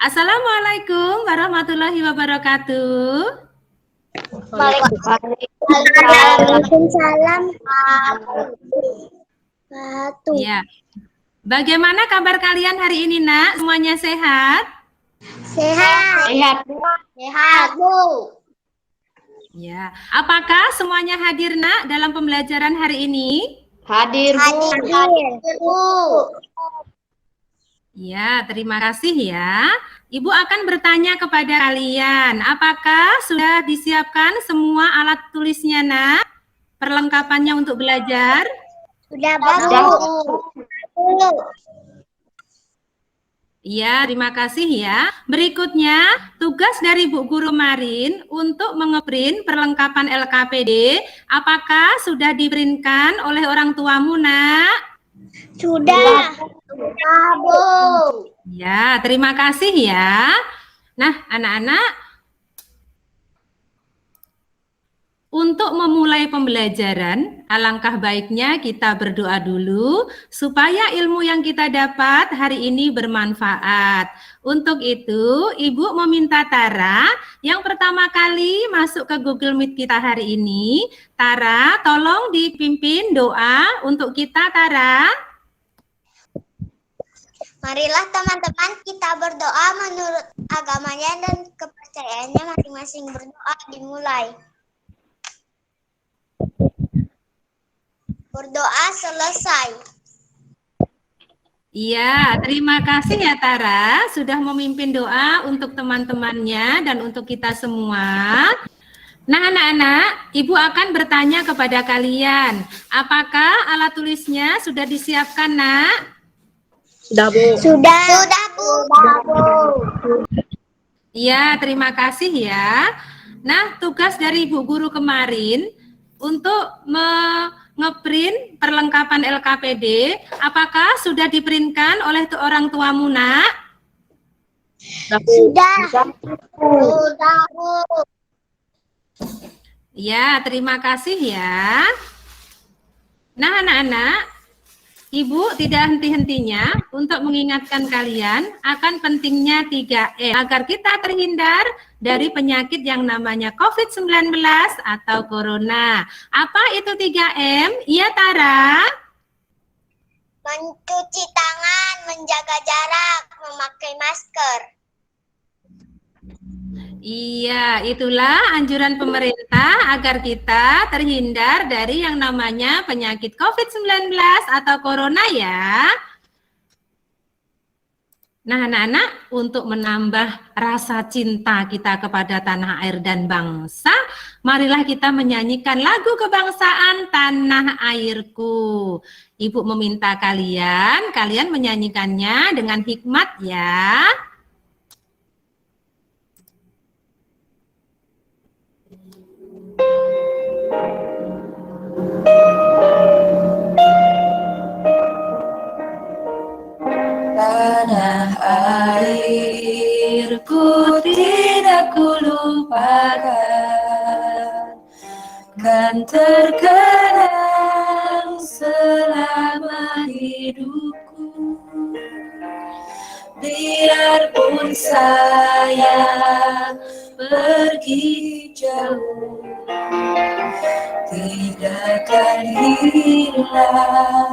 Assalamualaikum warahmatullahi wabarakatuh. Waalaikumsalam. Ya. Bagaimana kabar kalian hari ini, Nak? Semuanya sehat? Sehat. Sehat, Bu. Ya. Apakah semuanya hadir, Nak, dalam pembelajaran hari ini? Hadir, Bu. Hadir, Bu. Ya, terima kasih ya. Ibu akan bertanya kepada kalian, apakah sudah disiapkan semua alat tulisnya, Nak? Perlengkapannya untuk belajar? Sudah, Bu. Iya, terima kasih ya. Berikutnya, tugas dari Bu Guru Marin untuk mengeprint perlengkapan LKPD. Apakah sudah diprintkan oleh orang tuamu, Nak? Sudah. Sudah, Bu. Ya, terima kasih ya. Nah, anak-anak, untuk memulai pembelajaran, alangkah baiknya kita berdoa dulu supaya ilmu yang kita dapat hari ini bermanfaat. Untuk itu, Ibu meminta Tara yang pertama kali masuk ke Google Meet kita hari ini. Tara, tolong dipimpin doa untuk kita, Tara. Marilah teman-teman kita berdoa menurut agamanya dan kepercayaannya masing-masing. Berdoa dimulai. Berdoa selesai. Iya, terima kasih ya Tara sudah memimpin doa untuk teman-temannya dan untuk kita semua. Nah anak-anak, Ibu akan bertanya kepada kalian, apakah alat tulisnya sudah disiapkan, Nak? Sudah, Bu. Sudah. Sudah, Bu. Sudah, Bu. Iya, terima kasih ya. Nah, tugas dari Ibu Guru kemarin untuk ngeprint perlengkapan LKPD, apakah sudah diprintkan oleh orang tuamu, Nak? Sudah. Sudah, Bu. Ya, terima kasih ya. Nah, anak-anak, Ibu tidak henti-hentinya untuk mengingatkan kalian akan pentingnya 3M agar kita terhindar dari penyakit yang namanya COVID-19 atau Corona. Apa itu 3M? Iya, Tara? Mencuci tangan, menjaga jarak, memakai masker. Iya, itulah anjuran pemerintah agar kita terhindar dari yang namanya penyakit COVID-19 atau Corona ya. Nah, anak-anak, untuk menambah rasa cinta kita kepada tanah air dan bangsa, marilah kita menyanyikan lagu kebangsaan Tanah Airku. Ibu meminta kalian menyanyikannya dengan hikmat ya. Tanah airku tidak kulupakan, kan terkenang selama hidupku. Biarpun saya pergi jauh, tidak akan hilang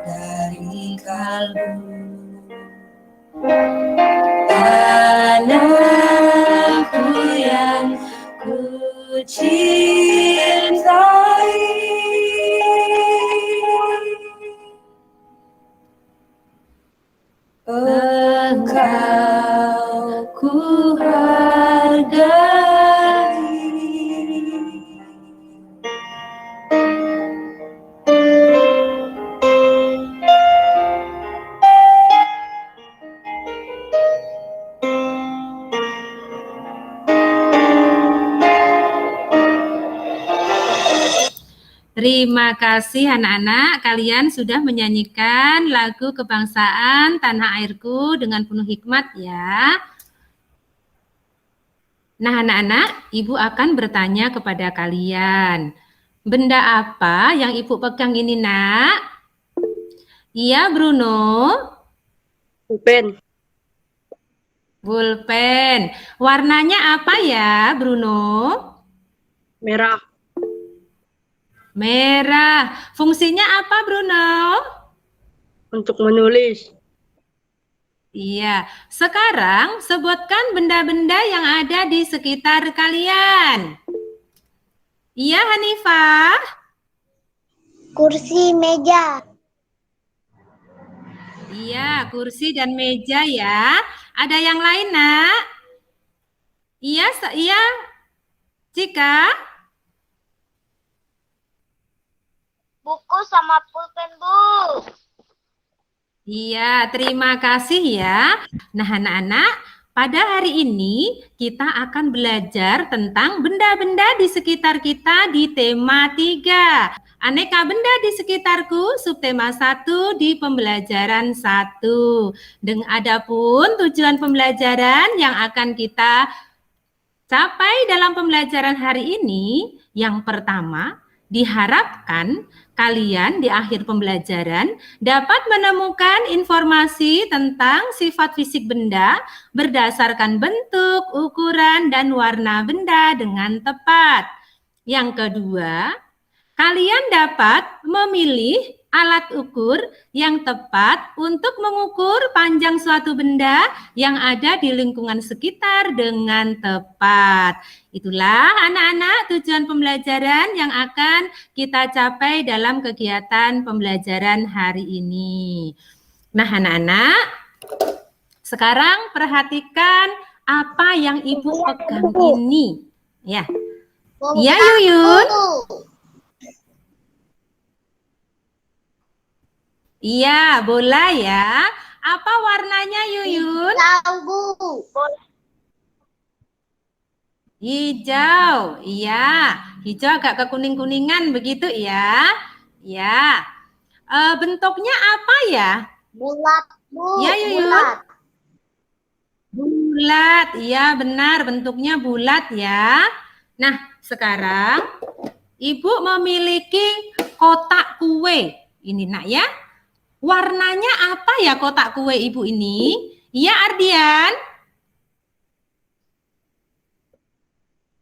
dari kalbu. Tanahku yang ku cintai, engkau ku hargai. Terima kasih anak-anak, kalian sudah menyanyikan lagu kebangsaan Tanah Airku dengan penuh hikmat ya. Nah anak-anak, Ibu akan bertanya kepada kalian, benda apa yang Ibu pegang ini, Nak? Iya, Bruno? Pulpen. Pulpen. Warnanya apa ya, Bruno? Merah. Merah. Fungsinya apa, Bruno? Untuk menulis. Iya. Sekarang sebutkan benda-benda yang ada di sekitar kalian. Iya, Hanifah. Kursi, meja. Iya, kursi dan meja ya. Ada yang lain, Nak? Iya, iya, Cika. Buku sama pulpen, Bu. Iya, terima kasih ya. Nah, anak-anak, pada hari ini kita akan belajar tentang benda-benda di sekitar kita di tema 3. Aneka benda di sekitarku, subtema 1 di pembelajaran 1. Dan adapun tujuan pembelajaran yang akan kita capai dalam pembelajaran hari ini, yang pertama, diharapkan kalian di akhir pembelajaran dapat menemukan informasi tentang sifat fisik benda berdasarkan bentuk, ukuran, dan warna benda dengan tepat. Yang kedua, kalian dapat memilih alat ukur yang tepat untuk mengukur panjang suatu benda yang ada di lingkungan sekitar dengan tepat. Itulah anak-anak tujuan pembelajaran yang akan kita capai dalam kegiatan pembelajaran hari ini. Nah, anak-anak, sekarang perhatikan apa yang Ibu pegang ini. Ya. Iya, Yuyun. Iya, bola ya. Apa warnanya, Yuyun? Tahu, Bu. Hijau. Iya, hijau agak kekuning-kuningan begitu ya. Ya. Bentuknya apa ya? Bulat, Bu. Ya, Yuyun. Bulat. Bulat. Iya, benar. Bentuknya bulat ya. Nah, sekarang Ibu memiliki kotak kue. Ini, Nak ya. Warnanya apa ya kotak kue Ibu ini? Iya, Ardian?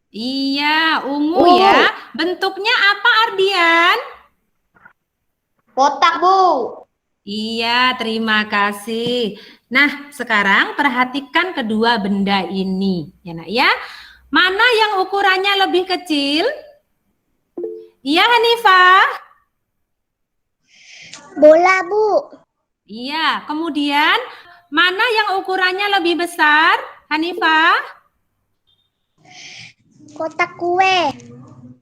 Iya, ungu ya. Bentuknya apa, Ardian? Kotak, Bu. Iya, terima kasih. Nah, sekarang perhatikan kedua benda ini. Ya, Nak ya. Mana yang ukurannya lebih kecil? Iya, Hanifah? Bola, Bu. Iya, kemudian mana yang ukurannya lebih besar, Hanifah? Kotak kue.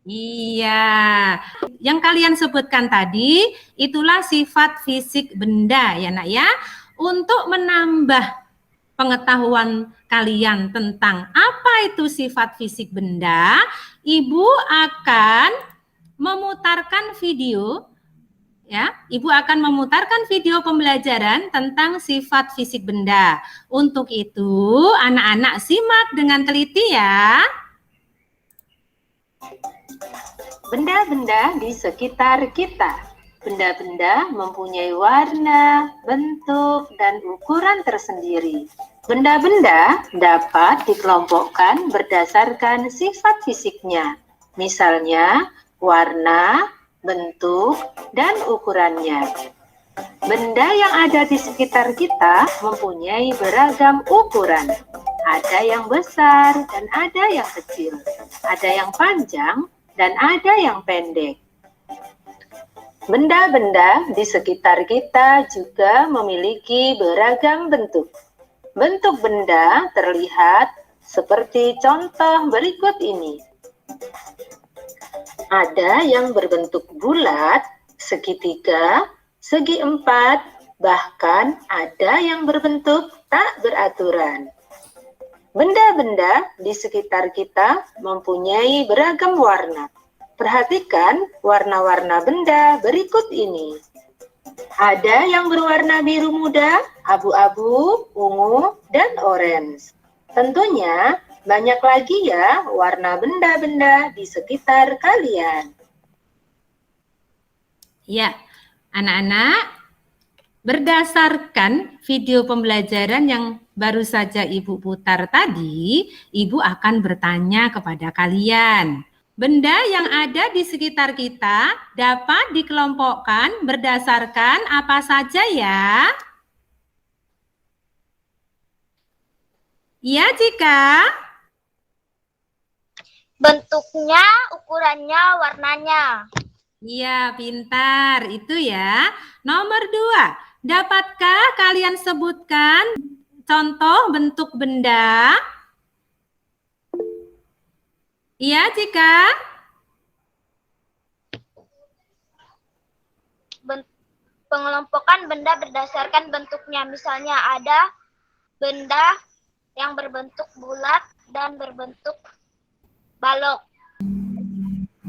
Iya, yang kalian sebutkan tadi itulah sifat fisik benda ya Nak ya. Untuk menambah pengetahuan kalian tentang apa itu sifat fisik benda, Ibu akan memutarkan video ya. Ibu akan memutarkan video pembelajaran tentang sifat fisik benda. Untuk itu, anak-anak simak dengan teliti ya. Benda-benda di sekitar kita. Benda-benda mempunyai warna, bentuk, dan ukuran tersendiri. Benda-benda dapat dikelompokkan berdasarkan sifat fisiknya. Misalnya, warna, bentuk, dan ukurannya. Benda yang ada di sekitar kita mempunyai beragam ukuran. Ada yang besar dan ada yang kecil. Ada yang panjang dan ada yang pendek. Benda-benda di sekitar kita juga memiliki beragam bentuk. Bentuk benda terlihat seperti contoh berikut ini. Ada yang berbentuk bulat, segitiga, segi empat, bahkan ada yang berbentuk tak beraturan. Benda-benda di sekitar kita mempunyai beragam warna. Perhatikan warna-warna benda berikut ini. Ada yang berwarna biru muda, abu-abu, ungu, dan orange. Tentunya banyak lagi ya warna benda-benda di sekitar kalian. Ya, anak-anak, Berdasarkan video pembelajaran yang baru saja Ibu putar tadi, Ibu akan bertanya kepada kalian. Benda yang ada di sekitar kita dapat dikelompokkan berdasarkan apa saja ya? Iya, Cika? Bentuknya, ukurannya, warnanya. Iya, pintar. Itu ya. Nomor 2, dapatkah kalian sebutkan contoh bentuk benda? Iya, Cika? Pengelompokan benda berdasarkan bentuknya. Misalnya ada benda yang berbentuk bulat dan berbentuk balok.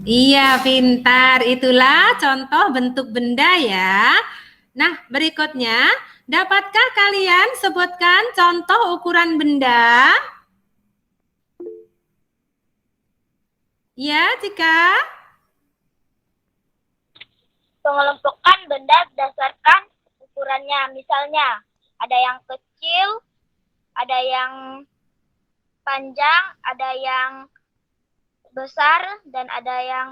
Iya, pintar. Itulah contoh bentuk benda ya. Nah, berikutnya, dapatkah kalian sebutkan contoh ukuran benda? Ya, Cika? Pengelompokan benda berdasarkan ukurannya. Misalnya, ada yang kecil, ada yang panjang, ada yang besar, dan ada yang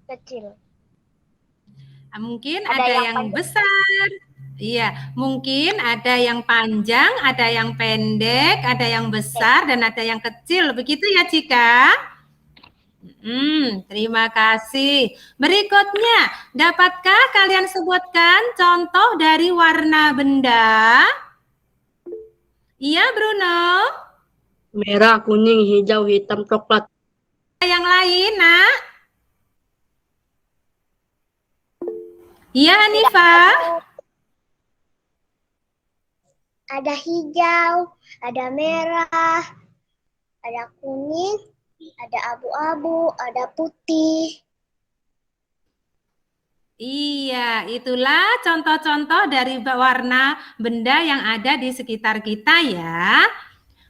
kecil. Mungkin ada yang besar. Iya, mungkin ada yang panjang, ada yang pendek, ada yang besar, dan ada yang kecil. Begitu ya, Cika? Terima kasih. Berikutnya, dapatkah kalian sebutkan contoh dari warna benda? Iya, Bruno? Merah, kuning, hijau, hitam, coklat. Yang lain, Nak? Iya, Hanifah? Ada hijau, ada merah, ada kuning, ada abu-abu, ada putih. Iya, itulah contoh-contoh dari warna benda yang ada di sekitar kita ya.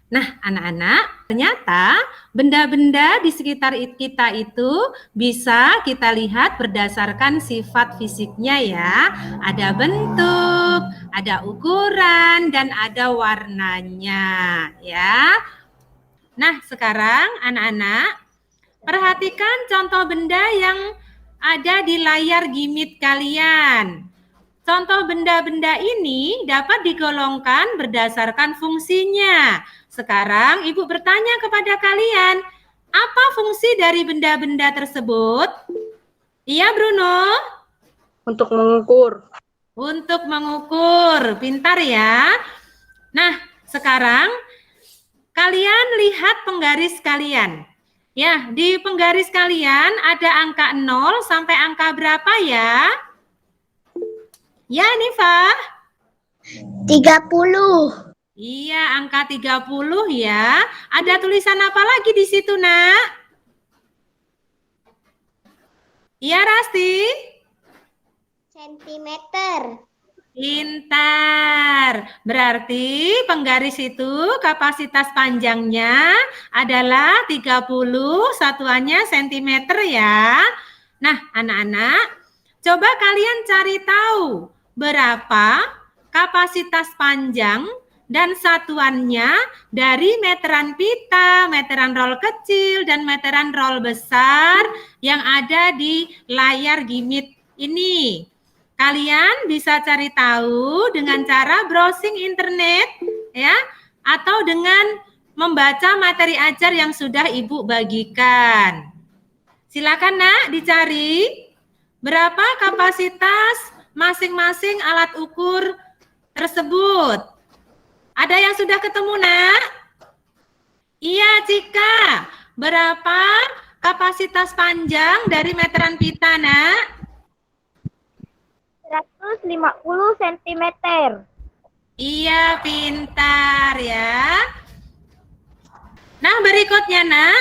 Nah, anak-anak, ternyata benda-benda di sekitar kita itu bisa kita lihat berdasarkan sifat fisiknya ya. Ada bentuk, ada ukuran, dan ada warnanya ya. Nah, sekarang anak-anak, perhatikan contoh benda yang ada di layar gimit kalian. Contoh benda-benda ini dapat digolongkan berdasarkan fungsinya. Sekarang Ibu bertanya kepada kalian, apa fungsi dari benda-benda tersebut? Iya, Bruno? Untuk mengukur. Untuk mengukur. Pintar ya. Nah, sekarang kalian lihat penggaris kalian. Ya, di penggaris kalian ada angka 0 sampai angka berapa ya? Ya, Nifah? 30. Iya, angka 30 ya. Ada tulisan apa lagi di situ, Nak? Iya, Rasti? Sentimeter. Pintar. Berarti penggaris itu kapasitas panjangnya adalah 30, satuannya sentimeter ya. Nah, anak-anak, coba kalian cari tahu berapa kapasitas panjang dan satuannya dari meteran pita, meteran roll kecil, dan meteran roll besar yang ada di layar gimit ini. Kalian bisa cari tahu dengan cara browsing internet ya, atau dengan membaca materi ajar yang sudah Ibu bagikan. Silakan Nak dicari berapa kapasitas masing-masing alat ukur tersebut. Ada yang sudah ketemu, Nak? Iya, Cika. Berapa kapasitas panjang dari meteran pita, Nak? 150 cm. Iya, pintar ya. Nah, berikutnya, Nak.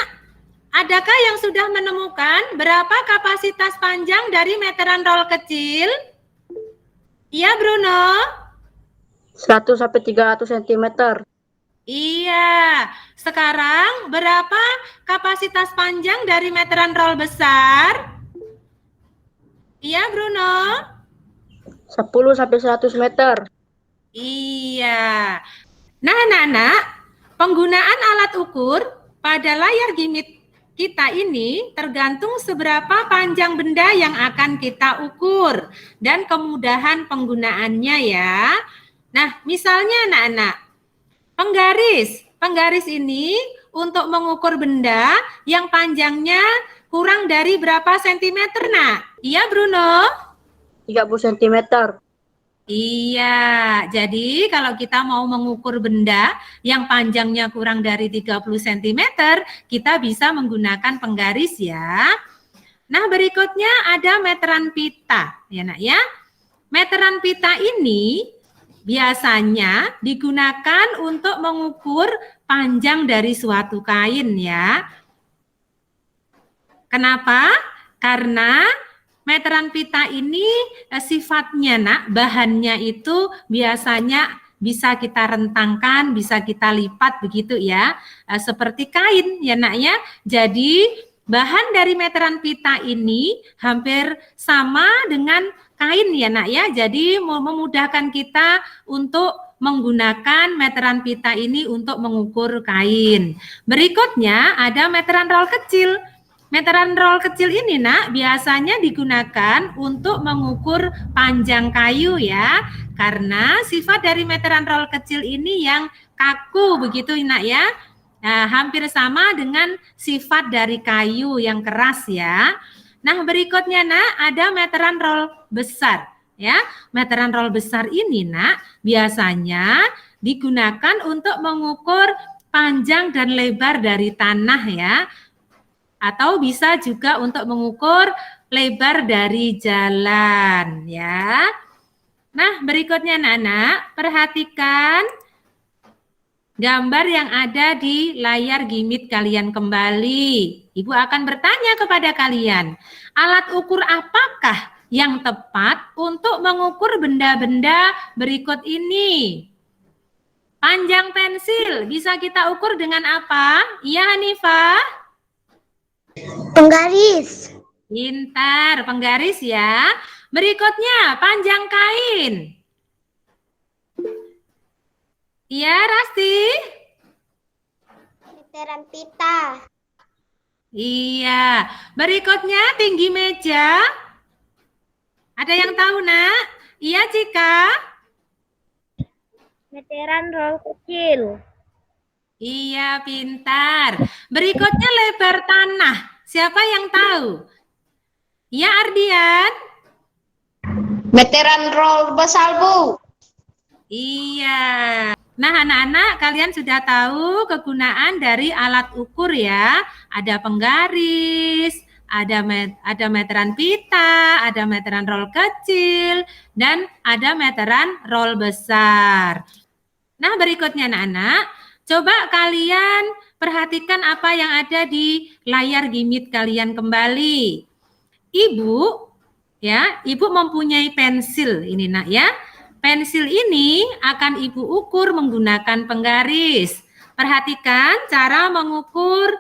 Adakah yang sudah menemukan berapa kapasitas panjang dari meteran roll kecil? Iya, Bruno? 100 sampai 300 cm. Iya. Sekarang berapa kapasitas panjang dari meteran roll besar? Iya, Bruno? 10 sampai 100 meter. Iya. Nah, anak-anak, penggunaan alat ukur pada layar gimit kita ini tergantung seberapa panjang benda yang akan kita ukur dan kemudahan penggunaannya ya. Nah, misalnya anak-anak, penggaris. Penggaris ini untuk mengukur benda yang panjangnya kurang dari berapa sentimeter, nak? Iya, Bruno? 30 cm. Iya, jadi kalau kita mau mengukur benda yang panjangnya kurang dari 30 cm, kita bisa menggunakan penggaris ya. Nah, berikutnya ada meteran pita, ya nak ya. Meteran pita ini biasanya digunakan untuk mengukur panjang dari suatu kain ya. Kenapa? Karena meteran pita ini sifatnya nak, bahannya itu biasanya bisa kita rentangkan, bisa kita lipat begitu ya, seperti kain ya nak ya. Jadi bahan dari meteran pita ini hampir sama dengan kain ya nak ya. Jadi memudahkan kita untuk menggunakan meteran pita ini untuk mengukur kain. Berikutnya ada meteran roll kecil. Meteran roll kecil ini nak biasanya digunakan untuk mengukur panjang kayu ya, karena sifat dari meteran roll kecil ini yang kaku begitu nak ya. Nah, hampir sama dengan sifat dari kayu yang keras ya. Nah, berikutnya nak ada meteran roll besar ya. Meteran roll besar ini nak biasanya digunakan untuk mengukur panjang dan lebar dari tanah ya, atau bisa juga untuk mengukur lebar dari jalan ya. Nah, berikutnya anak-anak, perhatikan gambar yang ada di layar gimit kalian kembali. Ibu akan bertanya kepada kalian, alat ukur apakah yang tepat untuk mengukur benda-benda berikut ini? Panjang pensil bisa kita ukur dengan apa? Iya, Hanifah? Penggaris. Pintar, penggaris ya. Berikutnya, panjang kain. Iya, Rasti? Meteran pita. Iya. Berikutnya, tinggi meja. Ada yang tahu, nak? Iya, Cika? Meteran roll kecil. Iya, pintar. Berikutnya, lebar tanah. Siapa yang tahu? Iya, Ardian? Meteran roll besar, Bu. Iya. Nah, anak-anak, kalian sudah tahu kegunaan dari alat ukur ya. Ada penggaris, ada meteran pita, ada meteran roll kecil, dan ada meteran roll besar. Nah, berikutnya anak-anak, coba kalian perhatikan apa yang ada di layar gimit kalian kembali. Ibu mempunyai pensil ini nak ya. Pensil ini akan ibu ukur menggunakan penggaris. Perhatikan cara mengukur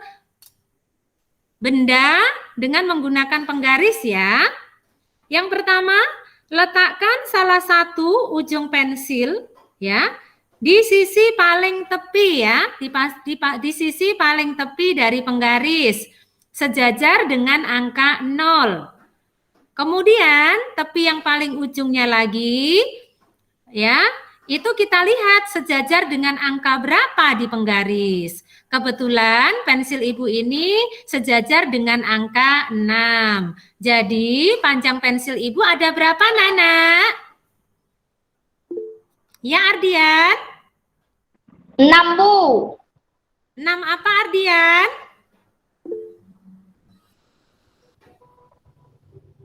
benda dengan menggunakan penggaris ya. Yang pertama, letakkan salah satu ujung pensil ya di sisi paling tepi ya, di sisi paling tepi dari penggaris, sejajar dengan angka 0. Kemudian tepi yang paling ujungnya lagi ya, itu kita lihat sejajar dengan angka berapa di penggaris. Kebetulan pensil ibu ini sejajar dengan angka 6. Jadi panjang pensil ibu ada berapa, Nana? Ya, Ardian? 6, Bu. 6 apa, Ardian?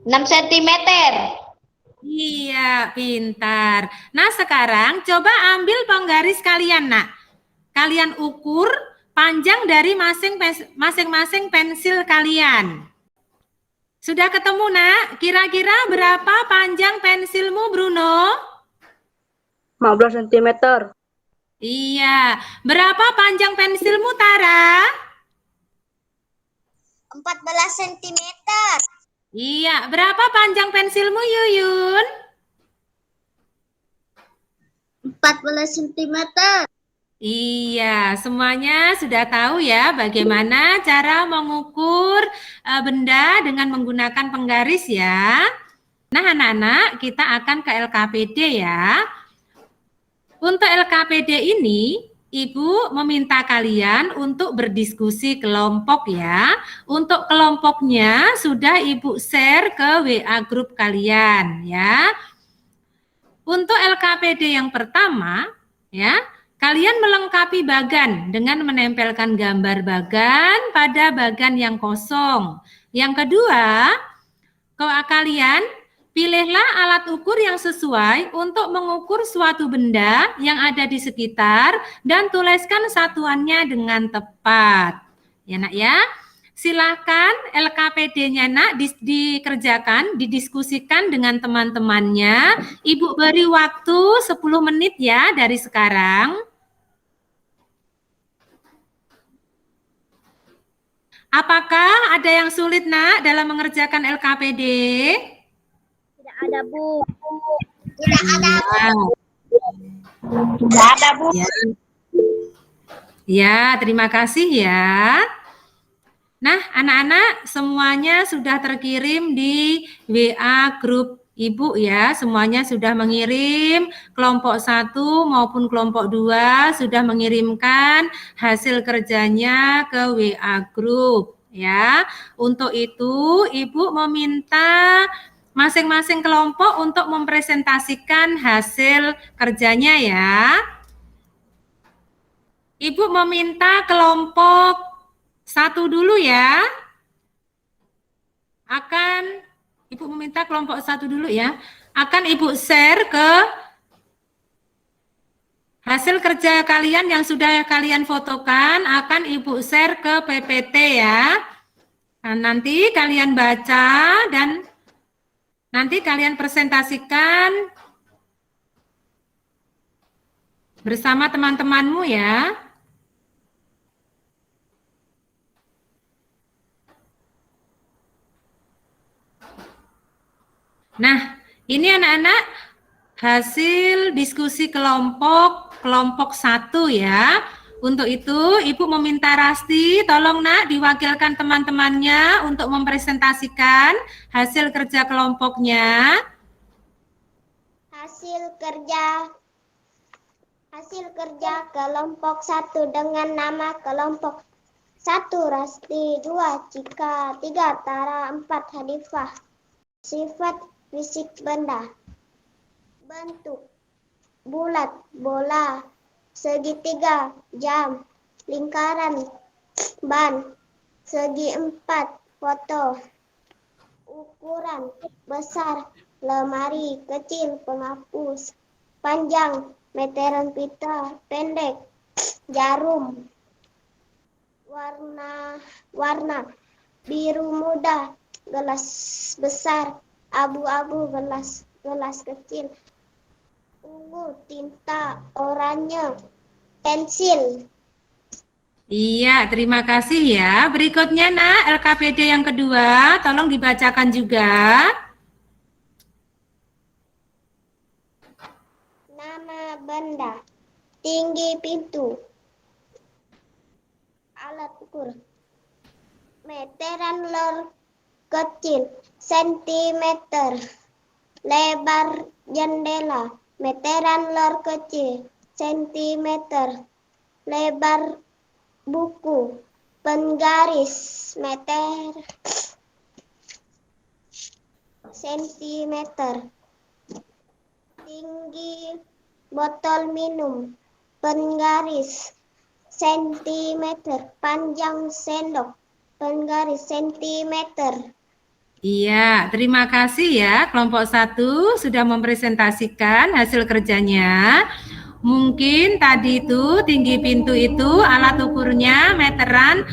6 cm. Iya, pintar. Nah, sekarang coba ambil penggaris kalian, nak. Kalian ukur panjang dari masing-masing pensil kalian. Sudah ketemu, nak? Kira-kira berapa panjang pensilmu, Bruno? 15 cm. Iya. Berapa panjang pensilmu, Tara? 14 cm. Iya. Berapa panjang pensilmu, Yuyun? 14 cm. Iya, semuanya sudah tahu ya bagaimana cara mengukur benda dengan menggunakan penggaris ya. Nah, anak-anak, kita akan ke LKPD ya. Untuk LKPD ini, Ibu meminta kalian untuk berdiskusi kelompok ya. Untuk kelompoknya sudah Ibu share ke WA grup kalian ya. Untuk LKPD yang pertama ya, kalian melengkapi bagan dengan menempelkan gambar bagan pada bagan yang kosong. Yang kedua, kalian pilihlah alat ukur yang sesuai untuk mengukur suatu benda yang ada di sekitar dan tuliskan satuannya dengan tepat. Ya nak ya. Silahkan LKPD-nya nak dikerjakan, didiskusikan dengan teman-temannya. Ibu beri waktu 10 menit ya dari sekarang. Apakah ada yang sulit nak dalam mengerjakan LKPD? Tidak ada, Bu. Tidak ada. Tidak ada, Bu. Ya. Ya, terima kasih ya. Nah, anak-anak semuanya sudah terkirim di WA grup Ibu ya. Semuanya sudah mengirim, kelompok 1 maupun kelompok 2 sudah mengirimkan hasil kerjanya ke WA grup ya. Untuk itu, Ibu meminta masing-masing kelompok untuk mempresentasikan hasil kerjanya ya. Ibu meminta kelompok 1 dulu ya. Ibu meminta kelompok 1 dulu ya. Akan Ibu share ke hasil kerja kalian yang sudah kalian fotokan, akan Ibu share ke PPT ya. Nah, nanti kalian baca dan nanti kalian presentasikan bersama teman-temanmu ya. Nah, ini anak-anak hasil diskusi kelompok 1 ya. Untuk itu, Ibu meminta Rasti, tolong nak diwakilkan teman-temannya untuk mempresentasikan hasil kerja kelompoknya. Hasil kerja kelompok 1 dengan nama kelompok 1 Rasti, 2 Cika, 3 Tara, 4 Hadifah. Sifat fisik benda. Bentuk bulat, bola, segitiga, jam, lingkaran, ban, segi 4, foto. Ukuran besar, lemari, kecil, penghapus. Panjang, meteran pita, pendek, jarum. Warna biru muda, gelas besar, abu-abu, gelas kecil, ungu, tinta, oranye, pensil. Iya, terima kasih ya. Berikutnya nak, LKPD yang kedua, tolong dibacakan juga. Nama benda, tinggi pintu, alat ukur, meteran lor kecil, sentimeter, lebar jendela, meteran lor kecil, sentimeter, lebar buku, penggaris, meter, sentimeter, tinggi botol minum, penggaris, sentimeter, panjang sendok, penggaris, sentimeter. Iya, terima kasih ya. Kelompok 1 sudah mempresentasikan hasil kerjanya. Mungkin tadi itu tinggi pintu itu alat ukurnya meteran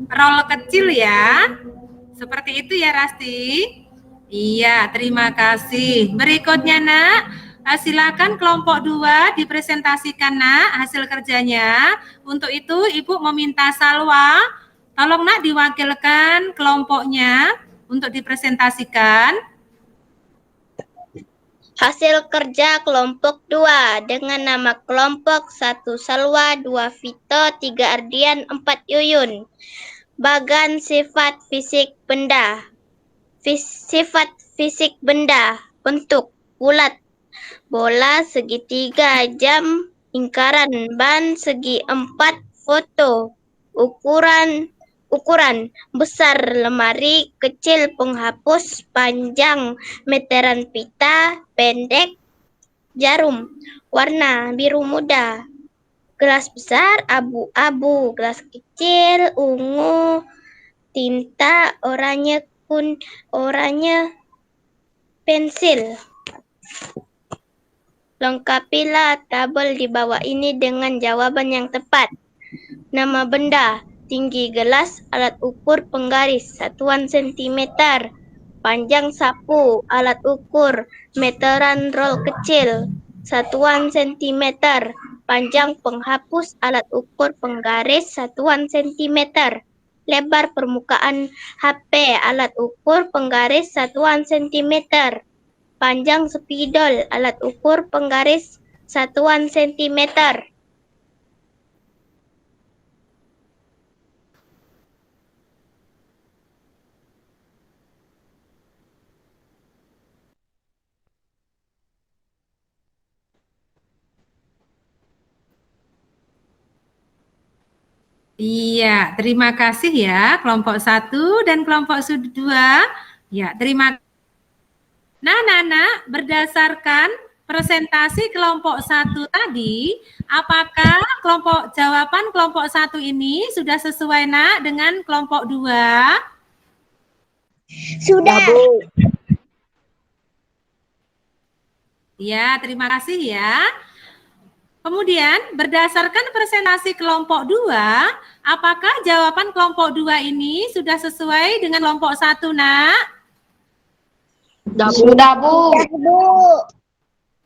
roll kecil ya. Seperti itu ya Rasti. Iya, terima kasih. Berikutnya nak, silakan kelompok 2 dipresentasikan nak hasil kerjanya. Untuk itu Ibu meminta Salwa, tolong nak diwakilkan kelompoknya untuk dipresentasikan. Hasil kerja kelompok 2 dengan nama kelompok 1 Salwa, 2 Vito, 3 Ardian, 4 Yuyun. Bagan sifat fisik benda. Sifat fisik benda. Bentuk bulat. Bola segitiga, jam, lingkaran, ban segi 4, foto. Ukuran besar lemari, kecil penghapus, panjang meteran pita, pendek jarum, warna biru muda, gelas besar abu-abu, gelas kecil ungu, tinta oranye pensil. Lengkapilah tabel di bawah ini dengan jawaban yang tepat. Nama benda, tinggi gelas, alat ukur penggaris, satuan sentimeter. Panjang sapu, alat ukur, meteran roll kecil, satuan sentimeter. Panjang penghapus, alat ukur penggaris, satuan sentimeter. Lebar permukaan HP, alat ukur penggaris, satuan sentimeter. Panjang spidol, alat ukur penggaris, satuan sentimeter. Iya, terima kasih ya kelompok 1 dan kelompok 2. Ya, terima kasih. Nah, Nana, berdasarkan presentasi kelompok 1 tadi, apakah jawaban kelompok 1 ini sudah sesuai, Nak, dengan kelompok 2? Sudah. Bu. Ya, terima kasih ya. Kemudian, berdasarkan presentasi kelompok 2, apakah jawaban kelompok 2 ini sudah sesuai dengan kelompok 1, Nak? Sudah, Bu.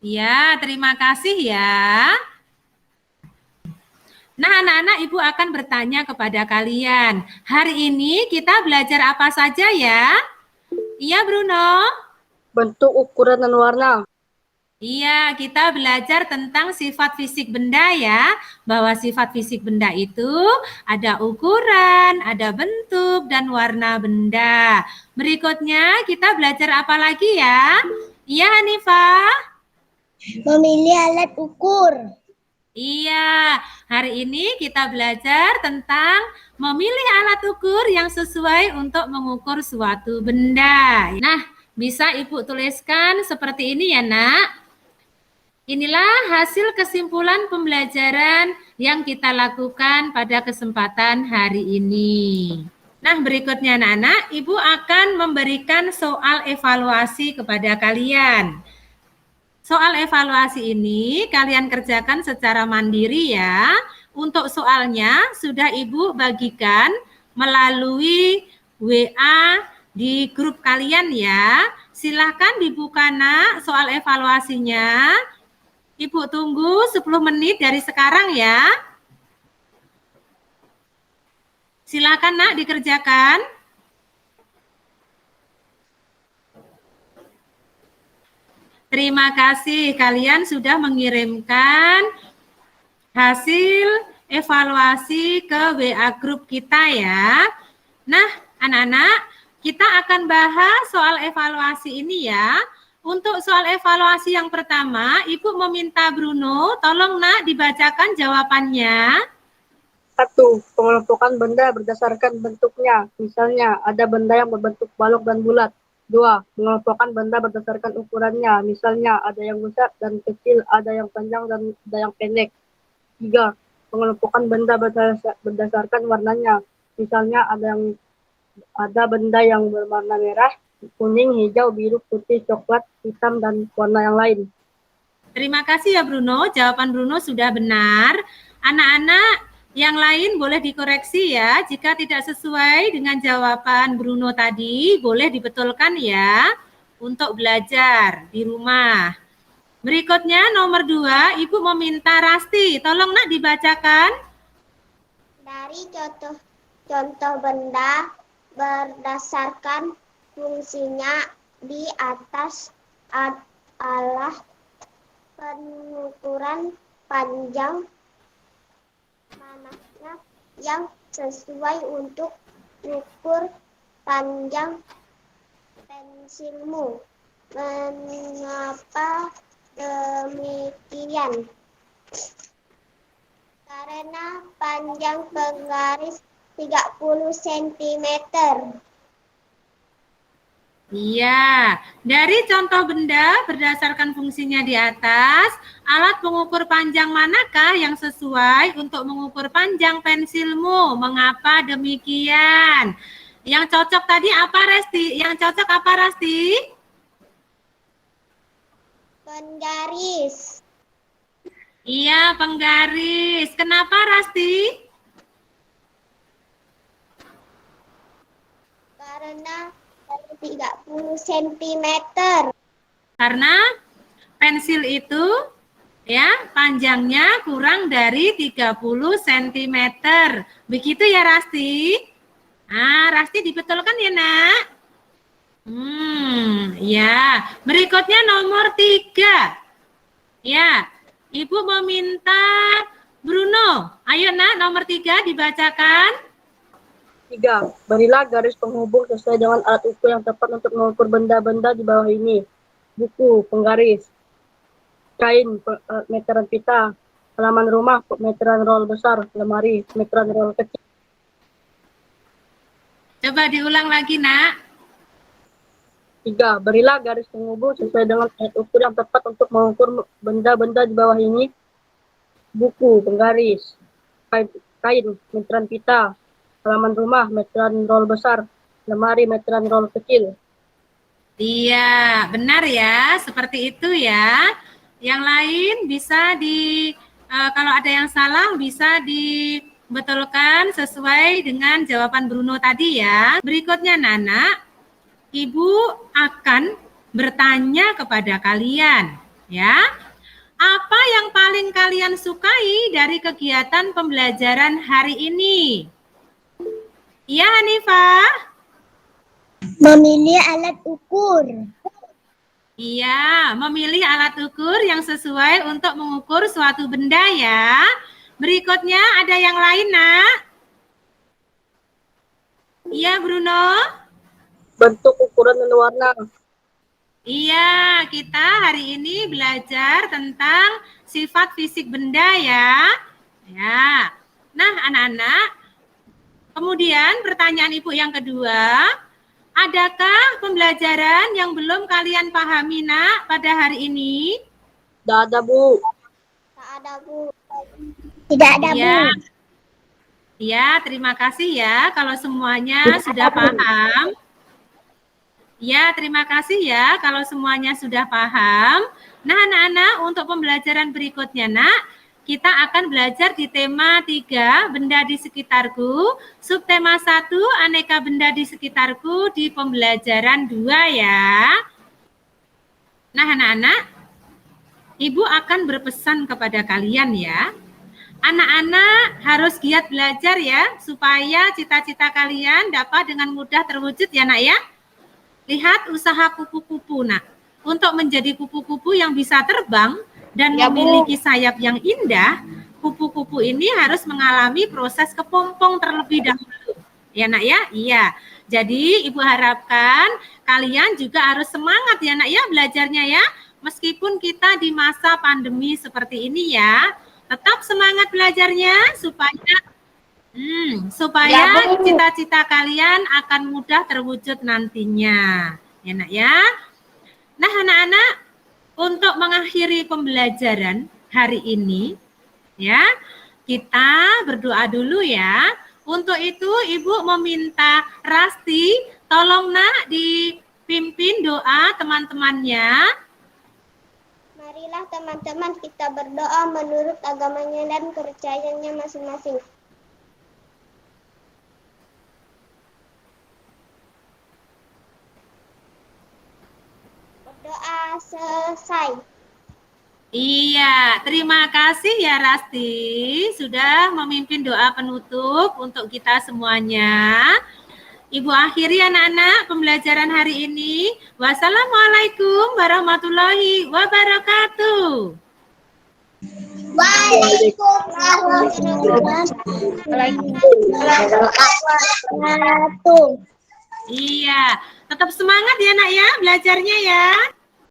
Ya, terima kasih ya. Nah, anak-anak, Ibu akan bertanya kepada kalian. Hari ini kita belajar apa saja ya? Iya, Bruno? Bentuk, ukuran, dan warna. Iya, kita belajar tentang sifat fisik benda ya. Bahwa sifat fisik benda itu ada ukuran, ada bentuk, dan warna benda. Berikutnya kita belajar apa lagi ya? Iya, Hanifah? Memilih alat ukur. Iya, hari ini kita belajar tentang memilih alat ukur yang sesuai untuk mengukur suatu benda. Nah, bisa Ibu tuliskan seperti ini ya, Nak. Inilah hasil kesimpulan pembelajaran yang kita lakukan pada kesempatan hari ini. Nah, berikutnya anak-anak, Ibu akan memberikan soal evaluasi kepada kalian. Soal evaluasi ini kalian kerjakan secara mandiri ya. Untuk soalnya sudah Ibu bagikan melalui WA di grup kalian ya. Silahkan dibuka, Nak, soal evaluasinya. Ibu tunggu 10 menit dari sekarang ya. Silakan, Nak, dikerjakan. Terima kasih kalian sudah mengirimkan hasil evaluasi ke WA grup kita ya. Nah, anak-anak, kita akan bahas soal evaluasi ini ya. Untuk soal evaluasi yang pertama, Ibu meminta Bruno, tolong Nak dibacakan jawabannya. 1. Pengelompokan benda berdasarkan bentuknya. Misalnya, ada benda yang berbentuk balok dan bulat. 2. Mengelompokkan benda berdasarkan ukurannya. Misalnya, ada yang besar dan kecil, ada yang panjang dan ada yang pendek. 3. Mengelompokkan benda berdasarkan warnanya. Misalnya, ada benda yang berwarna merah, kuning, hijau, biru, putih, coklat, hitam, dan warna yang lain. Terima kasih ya Bruno, jawaban Bruno sudah benar. Anak-anak yang lain boleh dikoreksi ya, jika tidak sesuai dengan jawaban Bruno tadi, boleh dibetulkan ya, untuk belajar di rumah. Berikutnya nomor 2, Ibu meminta Rasti, tolong Nak dibacakan. Dari contoh benda berdasarkan fungsinya di atas alat pengukuran panjang manakah yang sesuai untuk ukur panjang pensilmu? Mengapa demikian? Karena panjang penggaris 30 cm. Iya, dari contoh benda berdasarkan fungsinya di atas, alat pengukur panjang manakah yang sesuai untuk mengukur panjang pensilmu? Mengapa demikian? Yang cocok tadi apa, Resti? Yang cocok apa, Resti? Penggaris. Iya, penggaris. Kenapa, Rasti? Karena 30 cm. Karena pensil itu ya panjangnya kurang dari 30 cm. Begitu ya, Rasti? Ah, Rasti dibetulkan ya, Nak? Ya. Berikutnya nomor 3. Ya, Ibu meminta Bruno. Ayo, Nak, nomor 3 dibacakan. 3. Berilah garis penghubung sesuai dengan alat ukur yang tepat untuk mengukur benda-benda di bawah ini. Buku, penggaris, kain, meteran pita, halaman rumah, meteran roll besar, lemari, meteran roll kecil. Coba diulang lagi, Nak. 3. Berilah garis penghubung sesuai dengan alat ukur yang tepat untuk mengukur benda-benda di bawah ini. Buku, penggaris, kain, meteran pita, halaman rumah, meteran roll besar, lemari, meteran roll kecil. Iya, benar ya, seperti itu ya. Yang lain bisa kalau ada yang salah bisa dibetulkan sesuai dengan jawaban Bruno tadi ya. Berikutnya Nana, Ibu akan bertanya kepada kalian ya. Apa yang paling kalian sukai dari kegiatan pembelajaran hari ini? Iya, Hanifah? Memilih alat ukur. Iya, memilih alat ukur yang sesuai untuk mengukur suatu benda ya. Berikutnya ada yang lain, Nak? Iya, Bruno? Bentuk, ukuran, dan warna. Iya, kita hari ini belajar tentang sifat fisik benda ya. Ya. Nah, anak-anak, kemudian pertanyaan Ibu yang kedua, adakah pembelajaran yang belum kalian pahami, Nak, pada hari ini? Tidak ada, Bu. Tak ada, Bu. Tidak ada, Bu. Ya, terima kasih ya kalau semuanya sudah paham. Ya, terima kasih ya kalau semuanya sudah paham. Nah, anak-anak, untuk pembelajaran berikutnya, Nak, kita akan belajar di tema 3, benda di sekitarku, subtema 1, aneka benda di sekitarku di pembelajaran 2 ya. Nah, anak-anak, Ibu akan berpesan kepada kalian ya. Anak-anak harus giat belajar ya, supaya cita-cita kalian dapat dengan mudah terwujud ya, Nak ya. Lihat usaha kupu-kupu, Nak. Untuk menjadi kupu-kupu yang bisa terbang dan memiliki sayap yang indah, kupu-kupu ini harus mengalami proses kepompong terlebih dahulu. Ya, Nak ya? Iya. Jadi, Ibu harapkan kalian juga harus semangat ya, Nak ya, belajarnya ya. Meskipun kita di masa pandemi seperti ini ya, tetap semangat belajarnya supaya cita-cita kalian akan mudah terwujud nantinya. Ya, Nak ya. Nah, anak-anak, untuk mengakhiri pembelajaran hari ini, ya, kita berdoa dulu ya. Untuk itu, Ibu meminta Rasti, tolong Nak dipimpin doa teman-temannya. Marilah teman-teman kita berdoa menurut agamanya dan kepercayaannya masing-masing. Berdoa selesai. Iya, terima kasih ya Rasti sudah memimpin doa penutup untuk kita semuanya. Ibu akhiri anak-anak pembelajaran hari ini. Wassalamualaikum warahmatullahi wabarakatuh. Waalaikumsalam. Iya, tetap semangat ya nak ya belajarnya ya.